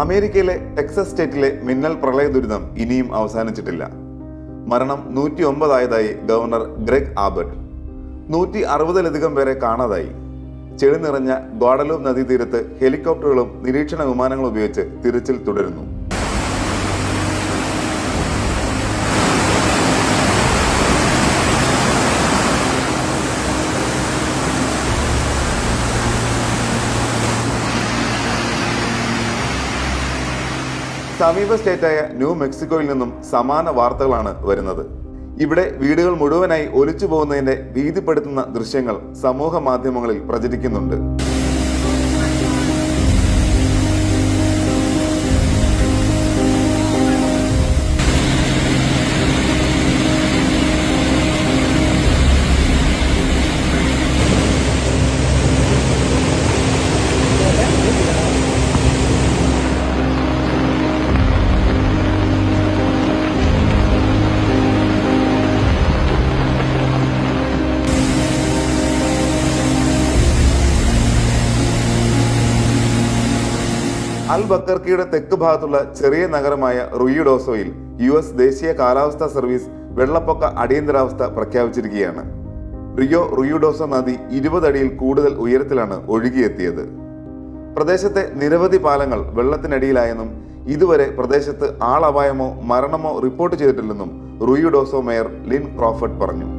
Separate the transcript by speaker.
Speaker 1: അമേരിക്കയിലെ ടെക്സസ് സ്റ്റേറ്റിലെ മിന്നൽ പ്രളയ ദുരിതം ഇനിയും അവസാനിച്ചിട്ടില്ല. മരണം 109 ഗവർണർ ഗ്രെഗ് ആബട്ട്. 160-ലധികം പേരെ കാണാതായി. ചെളി നിറഞ്ഞ ഗ്വാഡലൂപ്പ് നദീതീരത്ത് ഹെലികോപ്റ്ററുകളും നിരീക്ഷണ വിമാനങ്ങളും ഉപയോഗിച്ച് തിരച്ചിൽ തുടരുന്നു. സമീപ സ്റ്റേറ്റായ ന്യൂ മെക്സിക്കോയിൽ നിന്നും സമാന വാർത്തകളാണ് വരുന്നത്. ഇവിടെ വീടുകൾ മുഴുവനായി ഒലിച്ചു പോകുന്നതിന്റെ ഭീതിപ്പെടുത്തുന്ന ദൃശ്യങ്ങൾ സമൂഹ മാധ്യമങ്ങളിൽ പ്രചരിക്കുന്നുണ്ട്. അൽ ബക്കർക്കിയുടെ തെക്ക് ഭാഗത്തുള്ള ചെറിയ നഗരമായ റുയിഡോസോയിൽ US ദേശീയ കാലാവസ്ഥാ സർവീസ് വെള്ളപ്പൊക്ക അടിയന്തരാവസ്ഥ പ്രഖ്യാപിച്ചിരിക്കുകയാണ്. റുയിഡോസോ നദി 20 അടിയിൽ കൂടുതൽ ഉയരത്തിലാണ് ഒഴുകിയെത്തിയത്. പ്രദേശത്തെ നിരവധി പാലങ്ങൾ വെള്ളത്തിനടിയിലായെന്നും ഇതുവരെ പ്രദേശത്ത് ആളപായമോ മരണമോ റിപ്പോർട്ട് ചെയ്തിട്ടില്ലെന്നും റുയിഡോസോ മേയർ ലിൻ ക്രോഫർഡ് പറഞ്ഞു.